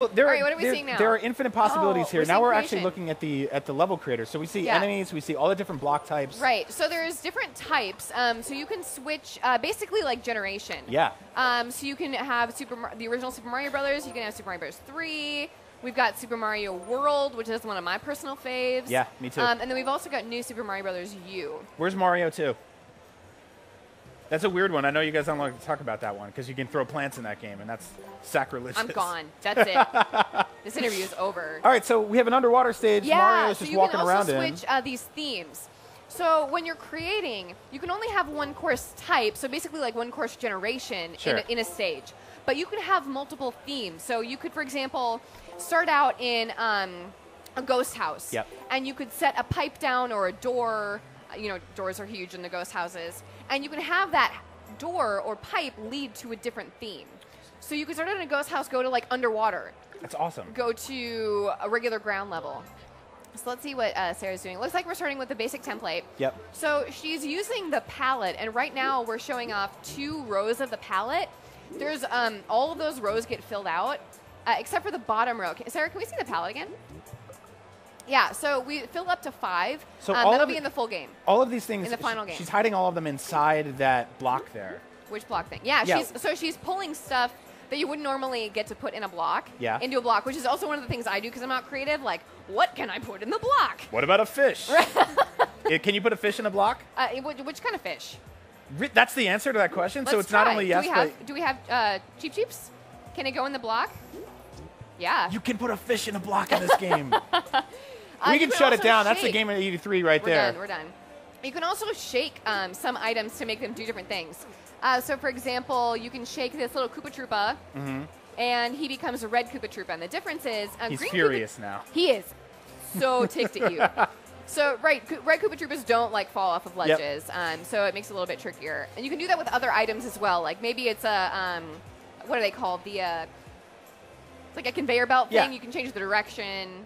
All right, what are we seeing now? There are infinite possibilities here. Now we're actually creation. looking at the level creator. So we see enemies, we see all the different block types. Right. So there's different types. So you can switch, basically like generation. Yeah. So you can have the original Super Mario Brothers. You can have Super Mario Bros. 3. We've got Super Mario World, which is one of my personal faves. Yeah, me too. And then we've also got New Super Mario Brothers U. Where's Mario 2? That's a weird one. I know you guys don't like to talk about that one because you can throw plants in that game, and that's sacrilegious. I'm gone. That's it. This interview is over. All right, so we have an underwater stage. Yeah, Mario's so just you walking can around also in. switch these themes. So when you're creating, you can only have one course type, so basically like one course generation in a stage. But you could have multiple themes. So you could, for example, start out in a ghost house. Yep. And you could set a pipe down or a door. You know, doors are huge in the ghost houses. And you can have that door or pipe lead to a different theme. So you could start out in a ghost house, go to like underwater. That's awesome. Go to a regular ground level. So let's see what Sarah's doing. Looks like we're starting with the basic template. Yep. So she's using the palette, and right now we're showing off 2 rows of the palette. There's all of those rows get filled out, except for the bottom row. Sarah, can we see the palette again? Yeah, so we fill up to 5. So that'll be in the full game. All of these things, in the final game. She's hiding all of them inside that block there. Which block thing? Yeah. She's pulling stuff that you wouldn't normally get to put in a block into a block, which is also one of the things I do because I'm not creative. Like, what can I put in the block? What about a fish? Can you put a fish in a block? Which kind of fish? That's the answer to that question. Let's so it's try. not only yes, but do we have Cheep Cheeps? Can it go in the block? Yeah. You can put a fish in a block in this game. We You can shut it down. shake. That's the game of 83 right there. We're done. You can also shake some items to make them do different things. So, for example, you can shake this little Koopa Troopa, and he becomes a red Koopa Troopa. And the difference is... He's green furious now. He is so ticked at you. So, red Koopa Troopas don't, like, fall off of ledges, so it makes it a little bit trickier. And you can do that with other items as well. Like, maybe it's a... what are they called? It's like a conveyor belt thing. Yeah. You can change the direction.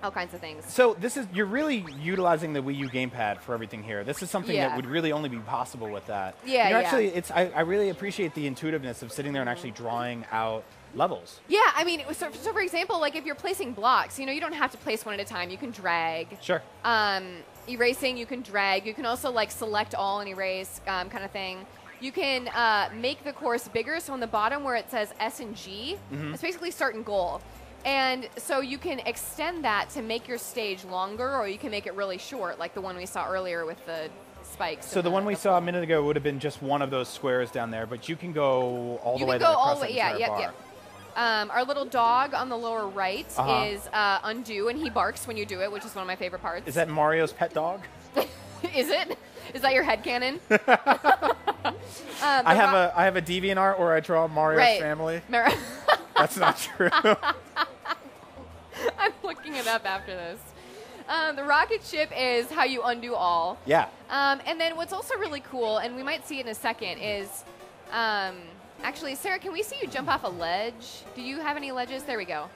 All kinds of things. So you're really utilizing the Wii U gamepad for everything here. This is something that would really only be possible with that. Yeah, Actually, I really appreciate the intuitiveness of sitting there and actually drawing out levels. Yeah, I mean, so for example, like if you're placing blocks, you don't have to place one at a time. You can drag. Sure. Erasing, you can drag. You can also like select all and erase kind of thing. You can make the course bigger. So on the bottom where it says S and G, it's basically start and goal. And so you can extend that to make your stage longer, or you can make it really short, like the one we saw earlier with the spikes. So the one we saw a minute ago would have been just one of those squares down there, but you can go all the way across the entire bar. Our little dog on the lower right is Undo, and he barks when you do it, which is one of my favorite parts. Is that Mario's pet dog? Is it? Is that your headcanon? I have a DeviantArt where I draw Mario's family. That's not true. I'm looking it up after this. The rocket ship is how you undo all. Yeah. And then what's also really cool, and we might see it in a second, is actually, Sarah, can we see you jump off a ledge? Do you have any ledges? There we go.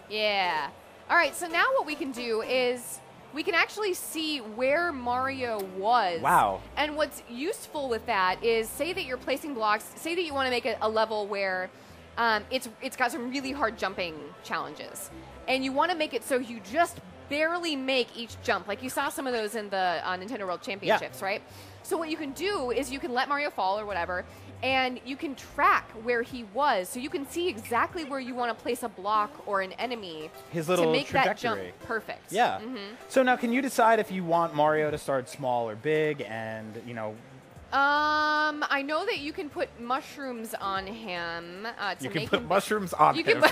Yeah. All right, so now what we can do is we can actually see where Mario was. Wow. And what's useful with that is, say that you're placing blocks, say that you want to make a level where it's got some really hard jumping challenges. And you want to make it so you just barely make each jump. Like you saw some of those in the Nintendo World Championships, right? So what you can do is you can let Mario fall or whatever, and you can track where he was. So you can see exactly where you want to place a block or an enemy His little to make trajectory. that jump perfect. Yeah. So now can you decide if you want Mario to start small or big and, I know that you can put mushrooms on him to you make can put him mushrooms on him.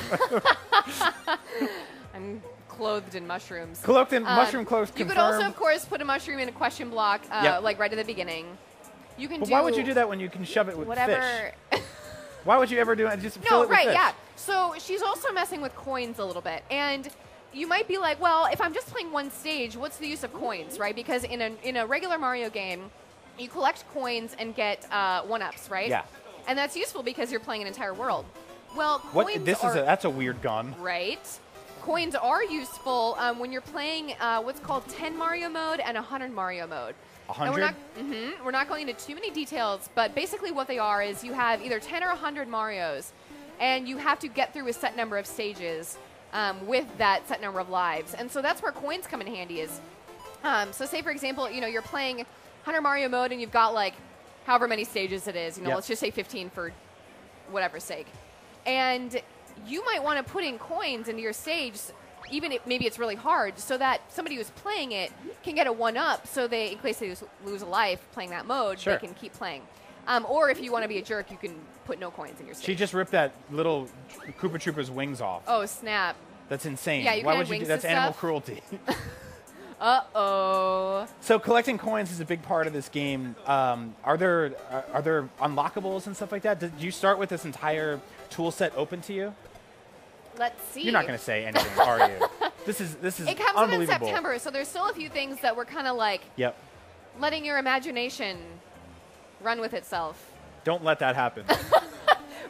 I'm clothed in mushrooms. Cloaked in mushroom clothes You confirmed. could also, of course, put a mushroom in a question block, like right at the beginning. You can But why would you do that when you can shove it with whatever. fish? Why would you ever do it? Just fill it with fish. Yeah. So she's also messing with coins a little bit, and you might be like, well, if I'm just playing one stage, what's the use of coins, right? Because in a regular Mario game, you collect coins and get 1-ups, right? Yeah. And that's useful because you're playing an entire world. Well, coins that's a weird gun. Right. Coins are useful when you're playing what's called 10 Mario mode and 100 Mario mode. And 100? we're not going into too many details, but basically what they are is you have either 10 or 100 Marios, and you have to get through a set number of stages with that set number of lives. And so that's where coins come in handy. Is so say, for example, you're playing 100 Mario mode, and you've got, like, however many stages it is. Yep. Let's just say 15 for whatever's sake. And you might want to put in coins into your stage, even if maybe it's really hard, so that somebody who's playing it can get a 1-up, so they, in case they lose a life playing that mode, Sure. they can keep playing. Or if you want to be a jerk, you can put no coins in your stage. She just ripped that little Koopa Troopa's wings off. Oh, snap. That's insane. Yeah, you Why can would add you do wings that's to animal stuff. cruelty. Uh-oh. So collecting coins is a big part of this game. Are there unlockables and stuff like that? Did you start with this entire tool set open to you? Let's see. You're not going to say anything, are you? This is It comes in unbelievable. September, so there's still a few things that we're kind of like Yep. letting your imagination run with itself. Don't let that happen.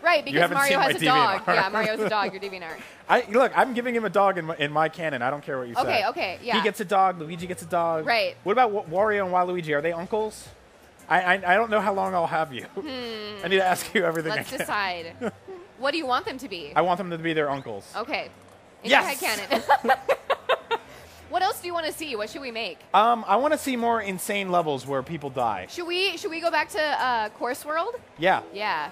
Right, because haven't Mario seen has a my dog. DeviantArt. Yeah, Mario's a dog, your DeviantArt. Look, I'm giving him a dog in my canon. I don't care what you say. Okay, yeah. He gets a dog. Luigi gets a dog. Right. What about Wario and Waluigi? Are they uncles? I don't know how long I'll have you. I need to ask you everything Let's I can. decide. What do you want them to be? I want them to be their uncles. Okay. In Yes! your headcanon. What else do you want to see? What should we make? I want to see more insane levels where people die. Should we go back to Course World? Yeah. Yeah.